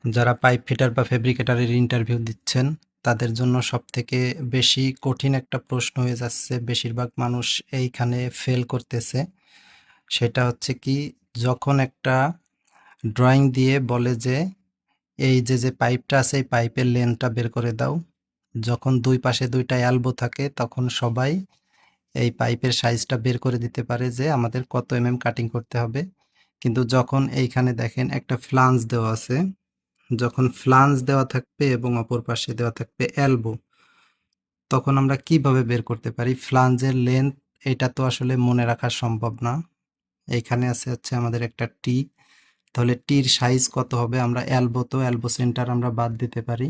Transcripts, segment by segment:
যারা pipe fitter বা ফেব্রিকেটরের interview দিচ্ছেন তাদের জন্য সবথেকে বেশি কঠিন একটা প্রশ্ন হয়ে যাচ্ছে, বেশিরভাগ মানুষ এইখানে ফেল করতেছে। সেটা হচ্ছে কি, যখন একটা ড্রয়িং দিয়ে বলে যে এই যে পাইপটা আছে এই পাইপের লেন্থটা বের করে দাও, যখন দুই পাশে দুইটা এলবো থাকে তখন সবাই এই পাইপের সাইজটা বের করে দিতে পারে যে আমাদের কত কাটিং করতে হবে। কিন্তু যখন এইখানে দেখেন একটা ফ্লাঞ্জ দেওয়া আছে, যখন ফ্লাঞ্জ দেওয়া থাকবে এবং অপর পাশে দেওয়া থাকবে এলবো, তখন আমরা কিভাবে বের করতে পারি ফ্লাঞ্জের লেন্থ? এটা তো আসলে মনে রাখা সম্ভব না। এইখানে আছে হচ্ছে আমাদের একটা টি, তাহলে টির সাইজ কত হবে? আমরা এলবো, তো এলবো সেন্টার আমরা বাদ দিতে পারি,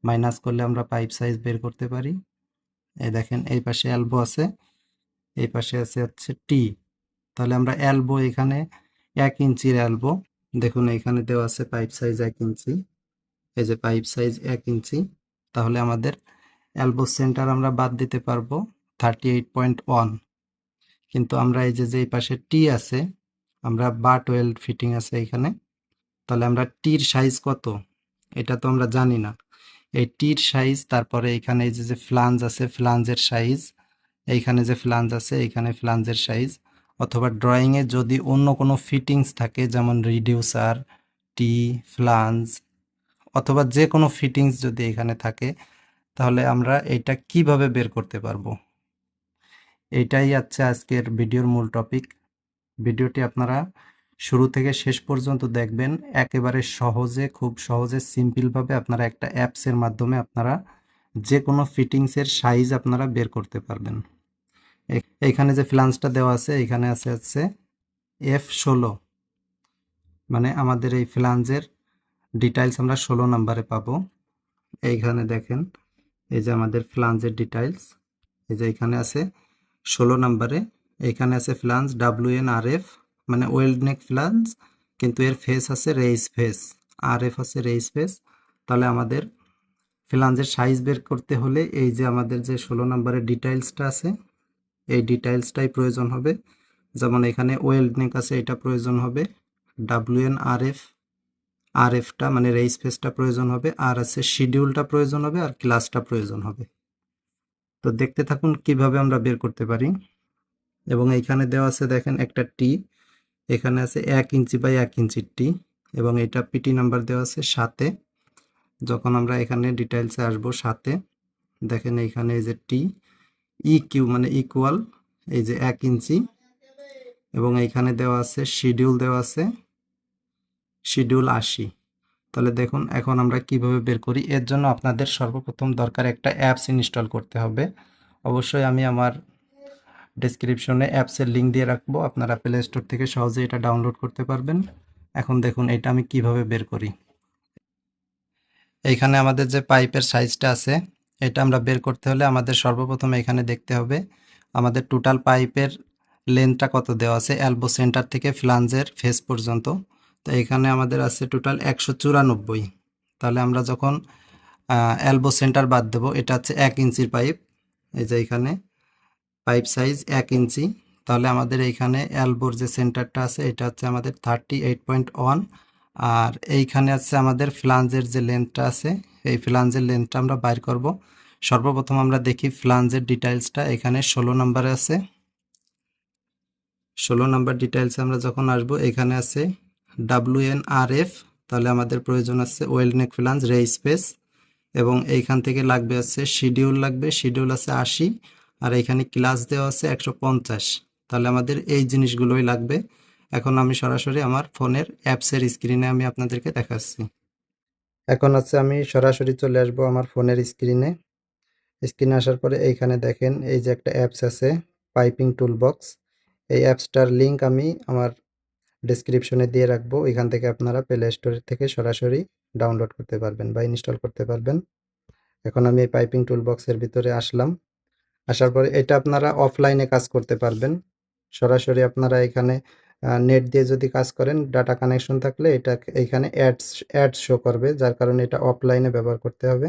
মাইনাস করলে আমরা পাইপ সাইজ বের করতে পারি। এই দেখেন এই পাশে এলবো আছে, এই পাশে আছে হচ্ছে টি। তাহলে আমরা এলবো এখানে 1 ইঞ্চির এলবো, দেখুন এখানে দেওয়া আছে পাইপ সাইজ 1 ইঞ্চি, এই যে পাইপ সাইজ 1 ইঞ্চি। তাহলে আমাদের এলবো সেন্টার আমরা বাদ দিতে পারবো 38.1। কিন্তু আমরা এই যে এই পাশে টি আছে, আমরা বাট ওয়েল্ড ফিটিং আছে এখানে, তাহলে আমরা টির সাইজ কত এটা তো আমরা জানি না। এই টির সাইজ, তারপরে এখানে এই যে ফ্লাঞ্জ আছে ফ্লাঞ্জের সাইজ, এইখানে যে ফ্লাঞ্জ আছে এইখানে ফ্লাঞ্জের সাইজ, অথবা ড্রয়িংয়ে যদি অন্য কোনো ফিটিংস থাকে যেমন রিডিউসার, টি, ফ্লাঞ্জ, অথবা যে কোনো ফিটিংস যদি এখানে থাকে, তাহলে আমরা এটা কিভাবে বের করতে পারবো? এইটাই আছে আজকের ভিডিওর মূল টপিক। ভিডিওটি আপনারা শুরু থেকে শেষ পর্যন্ত দেখবেন, একেবারে সহজে, খুব সহজে, সিম্পলভাবে আপনারা একটা অ্যাপসের মাধ্যমে আপনারা যে কোনো ফিটিংসের সাইজ আপনারা বের করতে পারবেন। এইখানে যে ফ্লাঞ্জটা দেওয়া আছে এখানে আছে F16, মানে আমাদের এই ফ্লাঞ্জের ডিটেইলস আমরা 16 নম্বরে পাবো। এইখানে দেখেন এই যে আমাদের ফ্লাঞ্জের ডিটেইলস, এই যে এখানে আছে 16 নম্বরে। এখানে আছে ফ্লাঞ্জ WNRF, মানে ওয়েল্ড নেক ফ্লাঞ্জ, কিন্তু এর ফেস আছে রেইস ফেস, RF আছে রেইস ফেস। তাহলে আমাদের ফ্লাঞ্জের সাইজ বের করতে হলে এই যে আমাদের যে 16 নম্বরের ডিটেইলসটা আছে এই ডিটেইলসটাই প্রয়োজন হবে। যেমন এখানে ওয়েল্ড নেক আছে, এটা প্রয়োজন হবে। WNRF, RFটা মানে রেইস ফেসটা প্রয়োজন হবে, আর আছে শিডিউলটা প্রয়োজন হবে, আর ক্লাসটা প্রয়োজন হবে। তো দেখতে থাকুন কিভাবে আমরা বের করতে পারি। এবং এইখানে দেওয়া আছে দেখেন একটা টি, এখানে আছে 1 ইঞ্চি বাই 1 ইঞ্চির টি, এবং এটা পিটি নাম্বার দেওয়া আছে 7-এ। যখন আমরা এখানে ডিটেইলসে আসবো 7-এ, দেখেন এইখানে এই যে টি, ইকিউ মানে ইকুয়াল, এই যে 1 ইঞ্চি, এবং এইখানে দেওয়া আছে শিডিউল, দেওয়া আছে শিডিউল 80। তাহলে দেখুন এখন আমরা কিভাবে বের করি। এর জন্য আপনাদের সর্বপ্রথম দরকার একটা অ্যাপস ইনস্টল করতে হবে। অবশ্যই আমি আমার ডেসক্রিপশনে অ্যাপসের লিঙ্ক দিয়ে রাখবো, আপনারা প্লে স্টোর থেকে সহজে এটা ডাউনলোড করতে পারবেন। এখন দেখুন এটা আমি কিভাবে বের করি। এইখানে আমাদের যে পাইপের সাইজটা আছে এটা আমরা বের করতে হলে আমাদের সর্বপ্রথম এখানে দেখতে হবে আমাদের টোটাল পাইপের লেন্থটা কত দেওয়া আছে এলবো সেন্টার থেকে ফ্লাঞ্জের ফেস পর্যন্ত। তো এখানে আমাদের আছে টোটাল 194। তাহলে আমরা যখন এলবো সেন্টার বাদ দেবো, এটা হচ্ছে 1 ইঞ্চির পাইপ, এই যে এখানে পাইপ সাইজ 1 ইঞ্চি। তাহলে আমাদের এইখানে এলবোর যে সেন্টারটা আছে এটা হচ্ছে আমাদের 38.1, আর এইখানে আছে আমাদের ফ্লাঞ্জের যে লেন্থটা আছে এই ফ্লাঞ্জের লেন্থটা আমরা বাইর করব। সর্বপ্রথম আমরা দেখি ফ্লাঞ্জের ডিটেইলসটা, এখানে 16 নম্বরে আছে। 16 নম্বর ডিটেইলসে আমরা যখন আসব এখানে আছে WNRF, তাহলে আমাদের প্রয়োজন আছে ওয়েল্ড নেক ফ্লাঞ্জ রে স্পেস, এবং এইখান থেকে লাগবে আছে শিডিউল, লাগবে শিডিউল আছে 80, আর এখানে ক্লাস দেওয়া আছে 150। তাহলে আমাদের এই জিনিসগুলোই লাগবে। এখন আমি সরাসরি আমার ফোনের অ্যাপসের স্ক্রিনে আমি আপনাদেরকে দেখাচ্ছি। এখন আছে আমি সরাসরি চলে আসব আমার ফোনের স্ক্রিনে। স্ক্রিনে আসার পরে এইখানে দেখেন এই যে একটা অ্যাপস আছে পাইপিং টুলবক্স, এই অ্যাপসটার লিঙ্ক আমি আমার ডেসক্রিপশনে দিয়ে রাখবো, এখান থেকে আপনারা প্লে স্টোর থেকে সরাসরি ডাউনলোড করতে পারবেন বা ইনস্টল করতে পারবেন। এখন আমি এই পাইপিং টুলবক্সের ভিতরে আসলাম। আসার পরে এটা আপনারা অফলাইনে কাজ করতে পারবেন। সরাসরি আপনারা এখানে নেট দিয়ে যদি কাজ করেন, ডাটা কানেকশন থাকলে এটা এইখানে অ্যাডস শো করবে, যার কারণে এটা অফলাইনে ব্যবহার করতে হবে।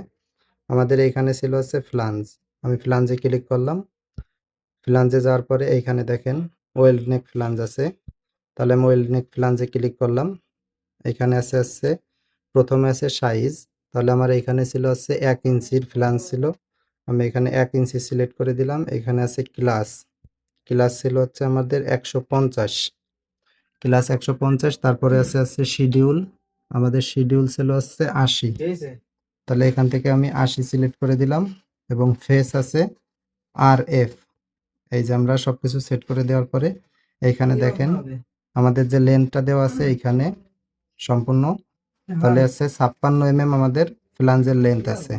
আমাদের এইখানে ছিল হচ্ছে ফ্লাঞ্জ, আমি ফ্লাঞ্জে ক্লিক করলাম। ফ্লাঞ্জে যাওয়ার পরে এইখানে দেখেন ওয়েল্ড নেক ফ্লাঞ্জ আছে, তাহলে আমি ওয়েল্ড নেক ফ্লাঞ্জে ক্লিক করলাম। এখানে আছে প্রথমে আছে সাইজ, তাহলে আমার এখানে ছিল হচ্ছে 1 ইঞ্চির ফ্ল্যাঞ্জ ছিল, আমি এখানে 1 ইঞ্চি সিলেক্ট করে দিলাম। এখানে আছে ক্লাস, ক্লাস ছিল হচ্ছে আমাদের 150, ক্লাস 150। তারপরে আছে শিডিউল, আমাদের শিডিউল ছিল হচ্ছে 80, তাহলে এখান থেকে আমি 80 সিলেক্ট করে দিলাম। এবং ফেস আছে RF, এই যে আমরা সবকিছু সেট করে দেওয়ার পরে এইখানে দেখেন আমাদের যে লেন্থটা দেওয়া আছে এইখানে সম্পূর্ণ, তাহলে আছে 56 আমাদের ফ্ল্যাঞ্জের লেন্থ আছে।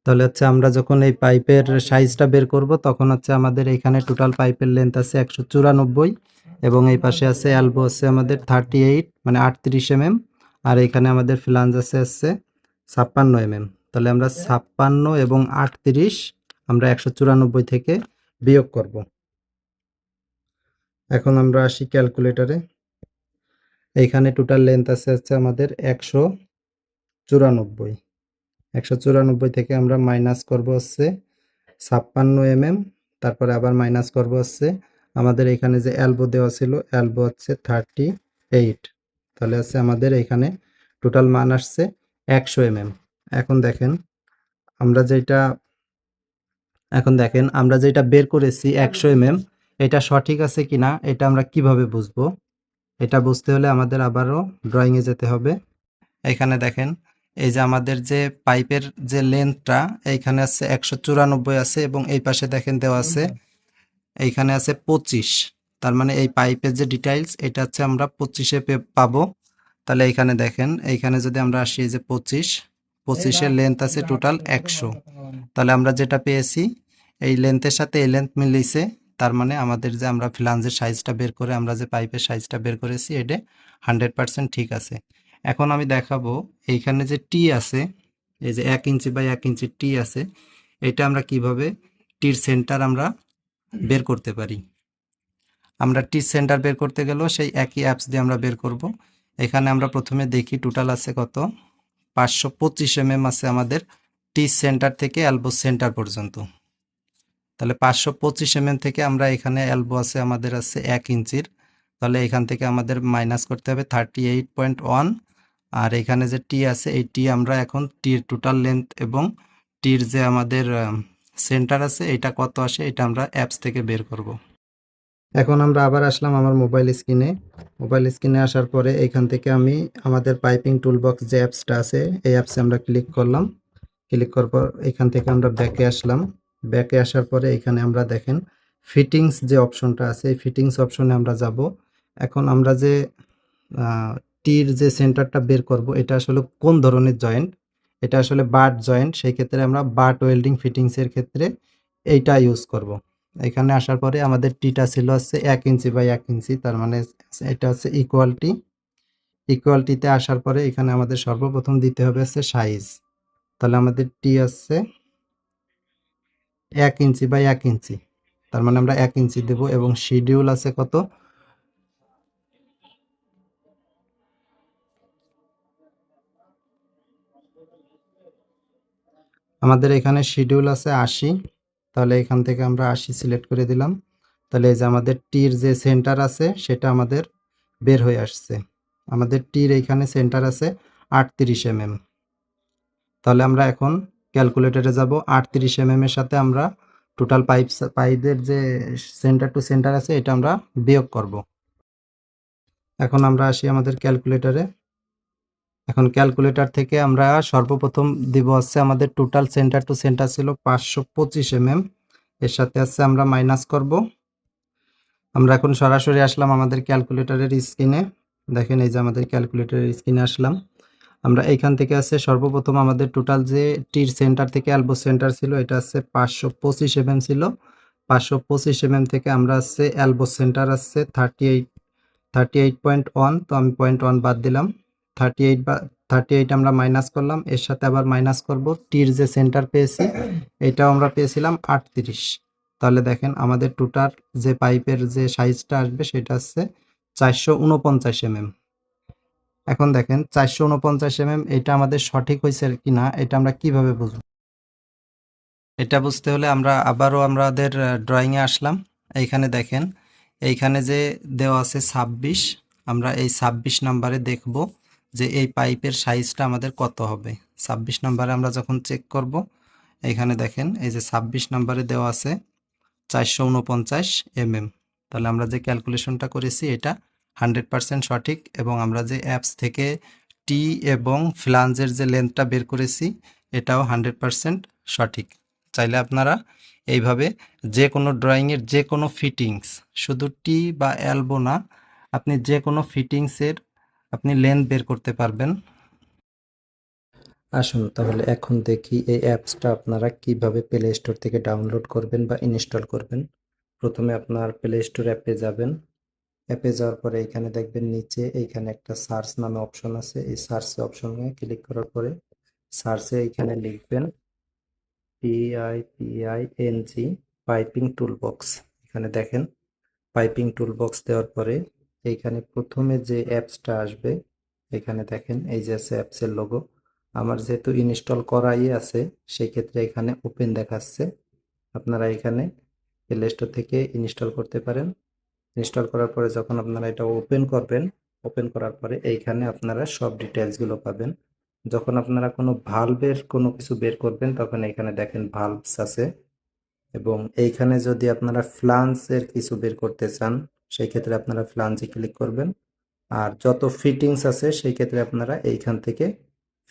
তাহলে হচ্ছে আমরা যখন এই পাইপের সাইজটা বের করব তখন হচ্ছে আমাদের এইখানে টোটাল পাইপের লেন্থ আছে 194, এবং এই পাশে আছে এলবো আছে আমাদের 38 মানে 38 আর এখানে আমাদের ফ্ল্যাঞ্জ আছে 56 তাহলে আমরা 56 এবং 38 আমরা 194 থেকে বিয়োগ করব। এখন আমরা আসি ক্যালকুলেটরে, এইখানে টোটাল লেন্থ আছে হচ্ছে আমাদের 194, 194 থেকে আমরা মাইনাস করব হচ্ছে 56 তারপরে আবার মাইনাস করব হচ্ছে আমাদের এখানে যে এলবো দেওয়া ছিল, এলবো হচ্ছে 38, তাহলে হচ্ছে আমাদের এখানে টোটাল মান আসছে 100 এখন দেখেন আমরা যেটা আমরা যেটা বের করেছি 100 এটা সঠিক আছে কিনা এটা আমরা কিভাবে বুঝবো? এটা বুঝতে হলে আমাদের আবারও ড্রয়িংয়ে যেতে হবে। এখানে দেখেন এই যে আমাদের যে পাইপের যে লেন্থটা এইখানে আছে 194 আছে, এবং এই পাশে দেখেন দেওয়া আছে এইখানে আছে 25, তার মানে এই পাইপের যে ডিটেইলস এটা হচ্ছে আমরা 25-এ পাবো। তাহলে এইখানে দেখেন এইখানে যদি আমরা আসি যে 25-এর লেন্থ আছে টোটাল 100, তাহলে আমরা যেটা পেয়েছি এই লেন্থের সাথে এই লেন্থ মিলিয়েছে, তার মানে আমাদের যে আমরা ফ্ল্যাঞ্জের সাইজটা বের করে আমরা যে পাইপের সাইজটা বের করেছি এটা 100% ঠিক আছে। এখন আমি দেখাবো এইখানে যে টি আছে, এই যে 1 ইঞ্চি বাই 1 ইঞ্চি টি আছে, এটা আমরা কিভাবে টির সেন্টার আমরা বের করতে পারি। আমরা টি সেন্টার বের করতে গেলেও সেই একই অ্যাপস দিয়ে আমরা বের করব। এখানে আমরা প্রথমে দেখি টোটাল আছে কত, 525 আছে আমাদের টি সেন্টার থেকে এলবো সেন্টার পর্যন্ত। তাহলে 525 থেকে আমরা এখানে এলবো আছে আমাদের আছে 1 ইঞ্চির, তাহলে এখান থেকে আমাদের মাইনাস করতে হবে 38.1, আর এখানে যে টি আছে এই টি আমরা এখন টির টোটাল লেন্থ এবং টির যে আমাদের সেন্টার আছে এটা কত আসে এটা আমরা অ্যাপস থেকে বের করব। এখন আমরা আবার আসলাম আমার মোবাইল স্ক্রিনে আসার পরে এখান থেকে আমি আমাদের পাইপিং টুলবক্স যে অ্যাপসটা আছে এই অ্যাপসে আমরা ক্লিক করলাম। ক্লিক করার পর এখান থেকে আমরা ব্যাকে আসলাম। ব্যাকে আসার পরে এখানে আমরা দেখেন ফিটিংস যে অপশনটা আছে এই ফিটিংস অপশনে আমরা যাব। এখন আমরা যে টির যে সেন্টারটা বের করব এটা আসলে কোন ধরনের জয়েন্ট, এটা আসলে বাট জয়েন্ট, সেই ক্ষেত্রে আমরা বাট ওয়েল্ডিং ফিটিংসের ক্ষেত্রে এইটা ইউজ করব। এখানে আসার পরে আমাদের টিটা ছিল হচ্ছে 1 ইঞ্চি বাই 1 ইঞ্চি, তার মানে এটা হচ্ছে ইকুয়ালিটিতে আসার পরে এখানে আমাদের সর্বপ্রথম দিতে হবে হচ্ছে সাইজ, তাহলে আমাদের টি আছে 1 ইঞ্চি বাই 1 ইঞ্চি, তার মানে আমরা 1 ইঞ্চি দেব। এবং শিডিউল আছে কত, আমাদের এখানে শিডিউল আছে 80, তাহলে এখান থেকে আমরা 80 সিলেক্ট করে দিলাম। তাহলে এই যে আমাদের টির যে সেন্টার আছে সেটা আমাদের বের হয়ে আসছে। আমাদের টির এইখানে সেন্টার আছে 38 তাহলে আমরা এখন ক্যালকুলেটরে যাব। 38 এর সাথে আমরা টোটাল পাইপের যে সেন্টার টু সেন্টার আছে এটা আমরা বিয়োগ করব। এখন আমরা আসি আমাদের ক্যালকুলেটরে। এখন ক্যালকুলেটর থেকে আমরা সর্বপ্রথম দিব হচ্ছে আমাদের টোটাল সেন্টার টু সেন্টার ছিল 525 এর সাথে আছে আমরা মাইনাস করব। আমরা এখন সরাসরি আসলাম আমাদের ক্যালকুলেটরের স্ক্রিনে। দেখেন এই যে আমাদের ক্যালকুলেটরের স্ক্রিনে আসলাম। আমরা এইখান থেকে আছে সর্বপ্রথম আমাদের টোটাল যে টির সেন্টার থেকে এলবো সেন্টার ছিল এটা আছে 525 ছিল। 525 থেকে আমরা আছে এলবো সেন্টার আছে 38.1, তো আমি 0.1 বাদ দিলাম। 38 আমরা মাইনাস করলাম, এর সাথে আবার মাইনাস করব টির যে সেন্টার পেয়েছি এটাও আমরা পেয়েছিলাম 38। তাহলে দেখেন আমাদের টোটাল যে পাইপের যে সাইজটা আসবে সেটা হচ্ছে 449 এখন দেখেন 449 এটা আমাদের সঠিক হয়েছে কিনা এটা আমরা কিভাবে বুঝব? এটা বুঝতে হলে আমরা আবারও আমাদের ড্রয়িংয়ে আসলাম। এইখানে দেখেন এইখানে যে দেওয়া আছে 26, আমরা এই 26 নাম্বারে দেখব যে এই পাইপের সাইজটা আমাদের কত হবে। 26 নম্বরে আমরা যখন চেক করব, এখানে দেখেন এই যে 26 নম্বরে দেওয়া আছে 449 তাহলে আমরা যে ক্যালকুলেশনটা করেছি এটা 100% সঠিক, এবং আমরা যে অ্যাপস থেকে টি এবং ফ্লাঞ্জের যে লেন্থটা বের করেছি এটাও 100% সঠিক। চাইলে আপনারা এইভাবে যে কোনো ড্রয়িংয়ের যে কোনো ফিটিংস, শুধু টি বা এলবো না, আপনি যে কোনো ফিটিংসের আপনি লেন্থ বের করতে পারবেন। আসুন তাহলে এখন দেখি এই অ্যাপসটা আপনারা কিভাবে প্লে স্টোর থেকে ডাউনলোড করবেন বা ইনস্টল করবেন। প্রথমে আপনার প্লে স্টোর অ্যাপে যাবেন। অ্যাপে যাওয়ার পরে এখানে দেখবেন নিচে এইখানে একটা সার্চ নামে অপশন আছে। এই সার্চ অপশনে ক্লিক করার পরে সার্চে এইখানে লিখবেন PIPING পাইপিং টুলবক্স। এখানে দেখেন পাইপিং টুলবক্স দেওয়ার পরে এইখানে প্রথমে যে অ্যাপসটা আসবে, এখানে দেখেন এই যে আছে অ্যাপসের লোগো। আমার যেহেতু ইনস্টল করাই আছে সেই ক্ষেত্রে এখানে ওপেন দেখাচ্ছে। আপনারা এখানে প্লে স্টোর থেকে ইনস্টল করতে পারেন। ইনস্টল করার পরে যখন আপনারা এটা ওপেন করবেন, ওপেন করার পরে এইখানে আপনারা সব ডিটেলসগুলো পাবেন। যখন আপনারা কোনো ভালভের কোনো কিছু বের করবেন তখন এখানে দেখেন ভালভস আছে, এবং এইখানে যদি আপনারা ফ্লাঞ্জের কিছু বের করতে চান সেই ক্ষেত্রে আপনারা ফ্লাঞ্জে ক্লিক করবেন। আর যত ফিটিংস আছে সেই ক্ষেত্রে আপনারা এইখান থেকে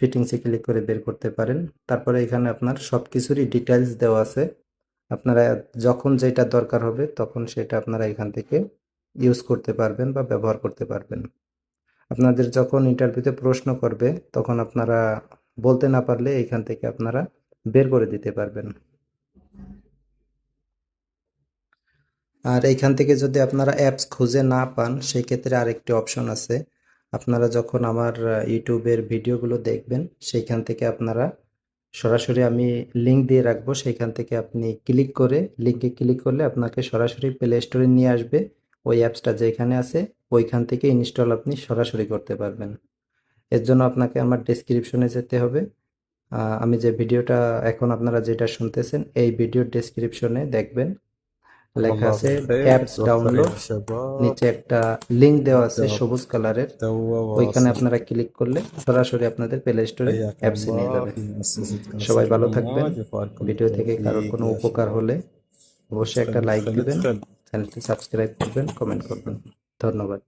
ফিটিংসে ক্লিক করে বের করতে পারেন। তারপরে এখানে আপনার সব কিছুরই ডিটেলস দেওয়া আছে। আপনারা যখন যেটা দরকার হবে তখন সেটা আপনারা এখান থেকে ইউজ করতে পারবেন বা ব্যবহার করতে পারবেন। আপনাদের যখন ইন্টারভিউতে প্রশ্ন করবে তখন আপনারা বলতে না পারলে এইখান থেকে আপনারা বের করে দিতে পারবেন। আর এইখান থেকে যদি আপনারা অ্যাপস খুঁজে না পান সেই ক্ষেত্রে আরেকটি অপশন আছে। আপনারা যখন আমার ইউটিউবের ভিডিওগুলো দেখবেন সেইখান থেকে আপনারা সরাসরি আমি লিঙ্ক দিয়ে রাখবো, সেইখান থেকে আপনি ক্লিক করে লিঙ্কে ক্লিক করলে আপনাকে সরাসরি প্লে স্টোরে নিয়ে আসবে। ওই অ্যাপসটা যেখানে আছে ওইখান থেকে ইনস্টল আপনি সরাসরি করতে পারবেন। এর জন্য আপনাকে আমার ডেসক্রিপশনে যেতে হবে। আমি যে ভিডিওটা এখন আপনারা যেটা শুনতেছেন এই ভিডিওর ডেসক্রিপশনে দেখবেন লেখা والله আছে بالخير অ্যাপস متوفرين ডাউনলোড, الشباب নিচে একটা লিঙ্ক দেওয়া আছে نبدأ সবুজ কালারের। توا ওইখানে واصل. আপনারা ক্লিক করলে সরাসরি আপনাদের প্লে স্টোরে حياكم অ্যাপসে নিয়ে الله যাবে। في مؤسسة সবাই كونسل ভালো থাকবেন। رواد. يفعلكم ভিডিও থেকে কারোর بالتوفيق কোনো يا উপকার شباب. হলে অবশ্যই ندخل একটা লাইক ندخل দিবেন, ندخل. চ্যানেলটি সাবস্ক্রাইব করবেন, কমেন্ট করবেন। ধন্যবাদ।